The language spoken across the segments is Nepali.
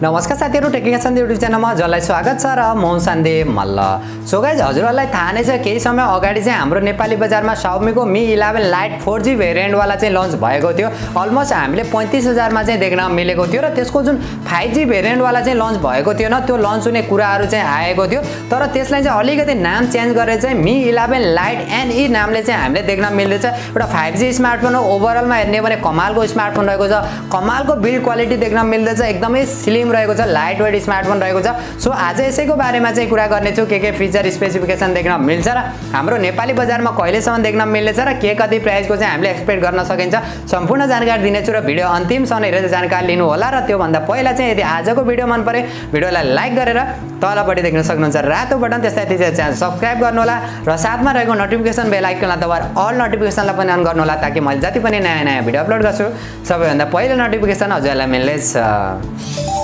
नमस्कार साथीहरु, टेक्निकल सन्दीप युट्युब च्यानलमा हजुरलाई स्वागत छ र म सन्दीप मल्ल। सो गाइज, हजुरहरुलाई थाहा नै छ केही समय अगाडि चाहिँ हाम्रो नेपाली बजारमा Xiaomi को Mi 11 Lite 4G भेरिएन्ट वाला चाहिँ लन्च भएको थियो। अलमोस्ट हामीले 35000 मा चाहिँ देख्न मिलेको थियो र त्यसको जुन 5G भेरिएन्ट वाला चाहिँ लन्च भएको थियो न, त्यो लन्च हुने कुराहरु चाहिँ आएको थियो। तर त्यसलाई चाहिँ अलिकति नाम चेन्ज गरेर चाहिँ Mi 11 Lite NE नामले चाहिँ हामीले देख्न मिल्दैछ। एउटा 5G स्मार्टफोन हो। ओभरअलमा हेर्ने भने कमालको स्मार्टफोन रहेको छ, कमालको बिल्ड क्वालिटी देख्न मिल्दैछ, एकदमै स्लिम रहेको छ, लाइट वेट स्मार्टफोन रहेको छ। सो आज यसैको बारेमा चाहिँ कुरा गर्ने छु, के फिचर स्पेसिफिकेसन देख्न मिल्छ र हाम्रो नेपाली बजारमा कहिलेसम्म देख्न मिल्नेछ र के कति प्राइसको चाहिँ हामीले एक्सपेक्ट गर्न सकिन्छ, सम्पूर्ण जानकारी दिनेछु र भिडियो अन्तिमसम्म हेरेर जानकारी लिनु होला। र त्यो भन्दा पहिला चाहिँ यदि आजको भिडियो मन परे भिडियोलाई लाइक गरेर तलपट्टि देख्न सक्नुहुन्छ रातो बटन, त्यसलाई च्यानल सब्स्क्राइब गर्नु होला र साथमा रहेको नोटिफिकेसन बेल आइकनलाई दबाएर अल नोटिफिकेसनलाई पनि अन गर्नु होला, ताकि मैले जति पनि नयाँ भिडियो अपलोड गर्छु सबैभन्दा पहिलो नोटिफिकेसन हजुरलाई मिल्नेछ।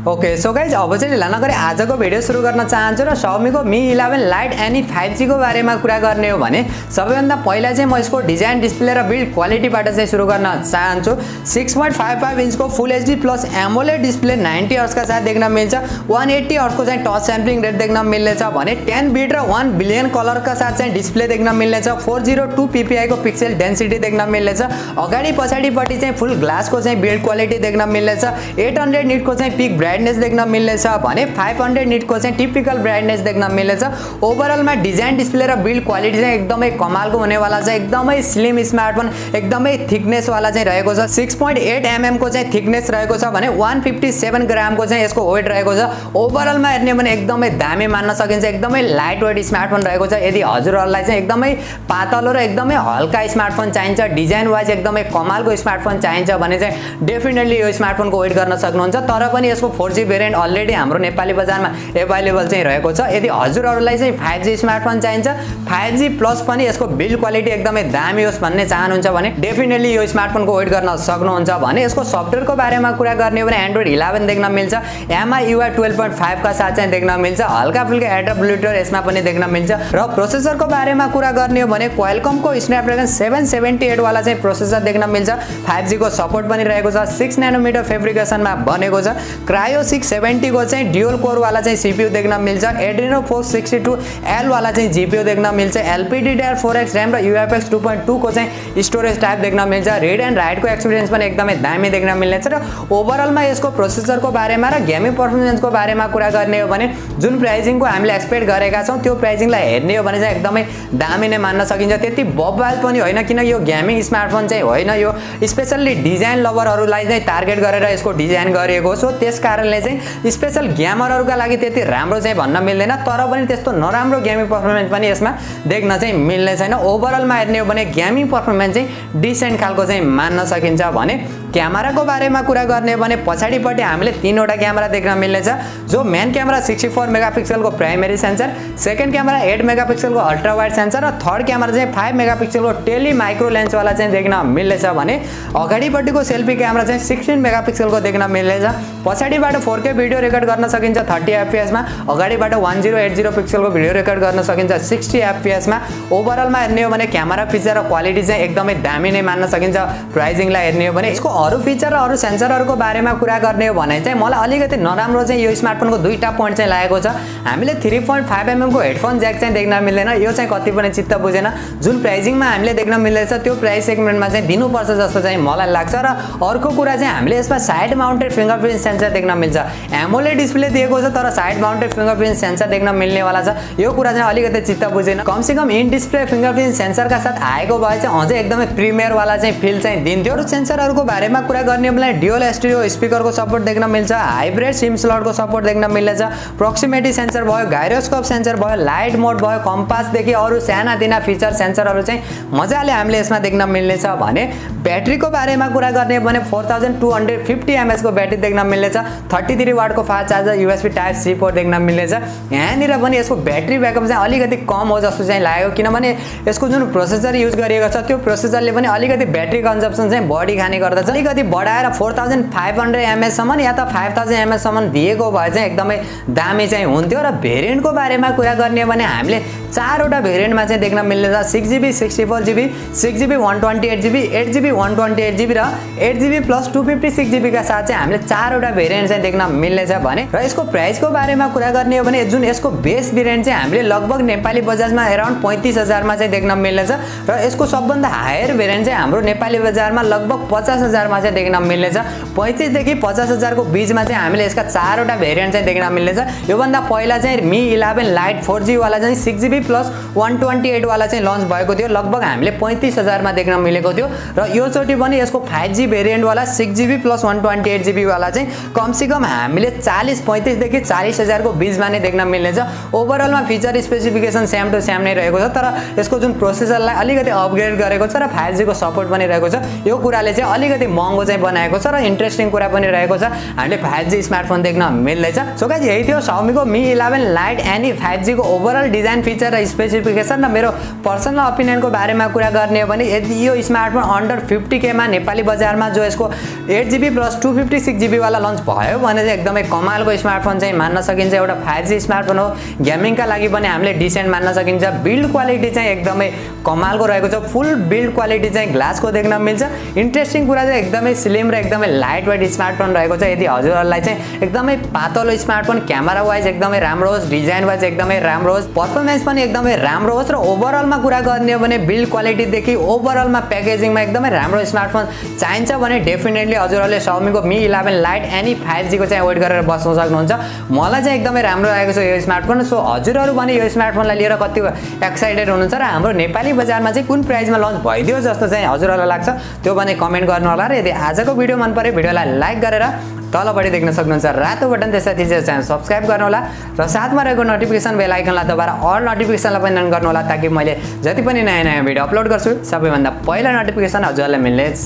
ओके, सो गाइज, अब चाहिँ ढिला नगरी आजको भिडियो सुरु गर्न चाहन्छु र Xiaomi को Mi 11 Lite NE 5G को बारेमा कुरा गर्ने हो भने सबैभन्दा पहिला चाहिँ म यसको डिजाइन, डिस्प्ले र बिल्ड क्वालिटीबाट चाहिँ सुरु गर्न चाहन्छु। 6.55 इन्चको full HD plus AMOLED display 90 hertz का साथ देख्न मिल्छ। 180 हर्ट्ज को चाहिँ टच सैम्पलिङ रेट देख्न मिल्नेछ भने 10 बिट र 1 बिलियन कलर का साथ चाहिँ डिस्प्ले देख्न मिल्नेछ। 402 ppi को पिक्सल डेन्सिटी देख्न मिल्नेछ। अगाडि पछाडिपट्टि चाहिँ फुल ग्लास को चाहिँ बिल्ड क्वालिटी देख्न मिल्नेछ। 800 निट को चाहिँ पिक ब्राइटनेस देख्न मिल्नेछ भने 500 निट को चाहिँ टिपिकल ब्राइटनेस देख्न मिल्नेछ। ओभरअलमा डिजाइन, डिस्प्ले र बिल्ड क्वालिटी चाहिँ एकदमै कमालको हुनेवाला छ। एकदमै स्लिम स्मार्टफोन, एकदमै थिकनेस वाला चाहिँ रहेको छ। 6.8 mm को चाहिँ थिकनेस रहेको छ भने 157 ग्राम को चाहिँ यसको वेट रहेको छ। ओभरअलमा हेर्ने भने एकदमै दामी मान्न सकिन्छ, एकदमै लाइट वेट स्मार्टफोन रहेको छ। यदि हजुरहरुलाई चाहिँ एकदमै पातलो र एकदमै हल्का स्मार्टफोन चाहिन्छ, डिजाइन वाइज एकदमै कमालको स्मार्टफोन चाहिन्छ भने चाहिँ डेफिनेटली यो स्मार्टफोनको वेट गर्न सक्नुहुन्छ। तर पनि यसको 4G भेरिएन्ट अलरेडी हाम्रो नेपाली बजारमा अवेलेबल चाहिँ रहेको छ। यदि हजुरहरुलाई चाहिँ 5G स्मार्टफोन चाहिन्छ, 5G प्लस पनि यसको बिल्ड क्वालिटी एकदमै दामी होस् भन्ने चाहनुहुन्छ भने डेफिनेटली यो स्मार्टफोनको वेट गर्न सक्नुहुन्छ। भने यसको सफ्टवेयरको बारेमा कुरा गर्ने हो भने Android 11 देख्न मिल्छ, MIUI 12.5 का साथ चाहिँ देख्न मिल्छ। हल्का फुल्का एड्रप ब्लुटुथ यसमा पनि देख्न मिल्छ। र प्रोसेसरको बारेमा कुरा गर्ने हो भने Qualcomm को Snapdragon 778 वाला चाहिँ प्रोसेसर देख्न मिल्छ। 5G को सपोर्ट पनि रहेको छ। 6 नैनोमिटर फेब्रिकेसनमा बनेको छ। Cryo 670 को चाहिँ ड्युअल कोर वाला चाहिँ CPU देख्न मिल्छ। Adreno 462L वाला चाहिँ GPU देख्न मिल्छ। LPDDR4X RAM र UFS 2.2 को चाहिँ स्टोरेज टाइप देख्न मिल्छ। रिड एन्ड राइट को एक्सपिरियन्स पनि एकदमै दामी देख्न मिल्नेछ। र ओभरअलमा यसको प्रोसेसरको बारेमा र गेमिङ पर्फर्मेन्सको बारेमा कुरा गर्ने हो भने जुन प्राइसिङको हामीले एक्सपेक्ट गरेका छौं त्यो प्राइसिङलाई हेर्ने हो भने चाहिँ एकदमै दामी नै मान्न सकिन्छ। त्यति बबाल पनि होइन, किन यो गेमिङ स्मार्टफोन चाहिँ होइन, यो स्पेशली डिजाइन लभरहरूलाई चाहिँ टार्गेट गरेर यसको डिजाइन गरिएको हो। सो त्यस कारणले चाहिँ स्पेशल गेमरहरुका लागि त्यति राम्रो चाहिँ भन्न मिल्दैन, तर पनि त्यस्तो नराम्रो गेमिङ पर्फर्मेन्स पनि यसमा देख्न चाहिँ मिल्ने छैन। ओभरअलमा हेर्ने हो भने गेमिङ पर्फर्मेन्स चाहिँ डिसेन्ट खालको चाहिँ मान्न सकिन्छ। भने क्यामेराको बारेमा कुरा गर्ने हो भने पछाडिपट्टि हामीले तीनवटा क्यामेरा देख्न मिल्नेछ। जो मेन क्यामेरा 64 मेगापिक्सलको प्राइमरी सेन्सर, सेकेन्ड क्यामेरा 8 मेगापिक्सलको अल्ट्रा वाइड सेन्सर र थर्ड क्यामेरा चाहिँ 5 मेगापिक्सलको टेली माइक्रो लेन्स वाला चाहिँ देख्न मिल्नेछ। भने अगाडिपट्टिको सेल्फी क्यामेरा चाहिँ 16 मेगापिक्सलको देख्न मिल्नेछ। पछाडिबाट 4K भिडियो रेकर्ड गर्न सकिन्छ 30 fps मा। अगाडिबाट 1080 पिक्सलको भिडियो रेकर्ड गर्न सकिन्छ 60 fps मा। ओभरअलमा हेर्ने हो भने क्यामेरा फिचर र क्वालिटी चाहिँ एकदमै दामी नै मान्न सकिन्छ। प्राइसिङलाई हेर्ने हो भने यसको अरु फिचर र अरु सेन्सरहरुको बारेमा कुरा गर्ने हो भने चाहिँ मलाई अलिकति नराम्रो चाहिँ यो स्मार्टफोनको दुईटा पोइन्ट चाहिँ लागेको छ। हामीले 3.5 mm को हेडफोन ज्याक चाहिँ देख्न मिल्दैन, यो चाहिँ कति पनि चित्त बुझेन। जुन प्राइसिङमा हामीले देख्न मिल्दैछ त्यो प्राइस सेगमेन्टमा चाहिँ दिनुपर्छ जस्तो चाहिँ मलाई लाग्छ। र अर्को कुरा चाहिँ हामीले यसमा साइड माउन्टेड फिंगरप्रिन्ट सेन्सर देख्न मिल्छ। एमोलेड डिस्प्ले दिएको छ तर साइड माउन्टेड फिंगरप्रिन्ट सेन्सर देख्न मिल्ने वाला छ। यो कुरा चाहिँ अलिकति चित्त बुझेन। कम से कम इन डिस्प्ले फिंगरप्रिन्ट सेन्सर का साथ आएको भए चाहिँ अझै एकदमै प्रिमियर वाला चाहिँ फिल चाहिँ दिन्थ्यो। र सेन्सरहरुको बारेमा कुरा गर्ने हो भने ड्युअल स्टेरियो स्पिकरको सपोर्ट देख्न मिल्छ। हाइब्रिड सिम स्लटको सपोर्ट देख्न मिल्नेछ। प्रोक्सिमिटी सेन्सर भयो, गाइरोस्कोप सेन्सर भयो, लाइट मोड भयो, कम्पास देखि अरु सानातिना फिचर सेन्सरहरु चाहिँ मजाले हामीले यसमा देख्न मिल्नेछ। भने ब्याट्रीको बारेमा कुरा गर्ने हो भने 4250 mAh को ब्याट्री देख्न मिल्नेछ। 33 वाट को fast charger USB type C port देख्न मिल्नेछ। यहाँनिर पनि यसको ब्याट्री ब्याकअप चाहिँ अलिकति कम हो जस्तो चाहिँ लाग्यो, किनभने यसको जुन प्रोसेसर युज गरिएको छ त्यो प्रोसेसरले पनि अलिकति ब्याट्री कन्जम्पसन चाहिँ बढी खाने गर्दछ। अलिकति बढाएर 4500 mAh सम्म या त 5000 mAh सम्म दिएको भए चाहिँ एकदमै दामी चाहिँ हुन्थ्यो। र भेरिएन्टको बारेमा कुरा गर्ने हो भने हामीले चारवटा भेरिएन्टमा चाहिँ देख्न मिल्नेछ 6GB 64GB 6GB 128GB 8GB 128GB र 8GB प्लस 256GB का साथ चाहिँ हामीले चारवटा भेरिएन्ट चाहिँ देख्न मिल्नेछ भने र यसको प्राइसको बारेमा कुरा गर्ने हो भने जुन यसको बेस भेरिएन्ट चाहिँ हामीले लगभग नेपाली बजारमा अराउन्ड 35,000 मा चाहिँ देख्न मिल्नेछ र यसको सबभन्दा हायर भेरिएन्ट चाहिँ हाम्रो नेपाली बजारमा लगभग 50,000 मा चाहिँ देख्न मिल्नेछ 35 देखि 50,000 को बीचमा चाहिँ हामीले यसका चारवटा भेरिएन्ट चाहिँ देख्न मिल्नेछ यो भन्दा पहिला चाहिँ Mi 11 Lite 4G वाला चाहिँ 6GB प्लस 128 वाला चाहिँ लन्च भएको थियो लगभग हामीले 35,000 मा देख्न मिलेको थियो र यो चोटी पनि यसको 5G भेरिएन्ट वाला 6GB प्लस 128GB वाला चाहिँ कमसेकम हामीले 35 देखि 40,000 को बीचमा नै देख्न मिल्नेछ ओभरअलमा feature specification same to same नै रहेको छ तर यसको जुन प्रोसेसरलाई अलिकति अपग्रेड गरेको छ र 5G को सपोर्ट पनि रहेको छ यो कुराले चाहिँ अलिकति महँगो चाहिँ बनाएको छ र इन्ट्रेस्टिङ कुरा पनि रहेको छ हामीले 5G स्मार्टफोन देख्न मिल्दैछ सो गाइस यही थियो Xiaomi को Mi 11 Lite एनी 5G को ओभरअल डिजाइन फिचर र स्पेसिफिकेसन र मेरो पर्सनल ओपिनियनको बारेमा कुरा गर्ने हो भने यदि यो स्मार्टफोन अन्डर 50K मा नेपाली बजारमा जो यसको 8GB प्लस 256GB वाला लन्च भयो भने चाहिँ एकदमै कमालको स्मार्टफोन चाहिँ मान्न सकिन्छ एउटा 5G स्मार्टफोन हो गेमिङका लागि पनि हामीले डिसेन्ट मान्न सकिन्छ बिल्ड क्वालिटी चाहिँ एकदमै कमालको रहेको छ फुल बिल्ड क्वालिटी चाहिँ ग्लासको देख्न मिल्छ इन्ट्रेस्टिङ कुरा चाहिँ एकदमै स्लिम र एकदमै लाइट वेट स्मार्टफोन रहेको छ यदि हजुरहरुलाई चाहिँ एकदमै पातलो स्मार्टफोन क्यामेरा वाइज एकदमै राम्रो होस् डिजाइन वाइज एकदमै राम्रो होस् परफर्मेन्स पनि एकदमै राम्रो होस् र ओभरअलमा कुरा गर्ने हो भने बिल्ड क्वालिटी देखि ओभरअलमा प्याकेजिङमा एकदमै राम्रो स्मार्टफोन चाहिन्छ भने डेफिनेटली हजुरहरुले Xiaomi को Mi 11 Lite एनी 5G को चाहिँ वेट गरेर बस्न सक्नुहुन्छ मलाई चाहिँ एकदमै राम्रो लागेको छ यो स्मार्टफोन सो हजुरहरु पनि यो स्मार्टफोनलाई लिएर कति एक्साइटेड हुनुहुन्छ र हाम्रो नेपाली बजारमा चाहिँ कुन प्राइसमा लन्च भइदियो जस्तो चाहिँ हजुरहरुलाई लाग्छ त्यो पनि कमेन्ट गर्नु होला र यदि आजको भिडियो मन पर्यो भिडियोलाई लाइक गरेर तलपट्टि देख्न सक्नुहुन्छ रातो बटन त्यसपछि च्यानल सब्स्क्राइब गर्नु होला र साथमा रहेको नोटिफिकेसन बेल आइकनलाई दबाएर अल नोटिफिकेसनलाई पनि अन गर्नु होला ताकि मैले जति पनि नयाँ भिडियो अपलोड गर्छु सबैभन्दा पहिला नोटिफिकेसन हजुरलाई मिल्नेछ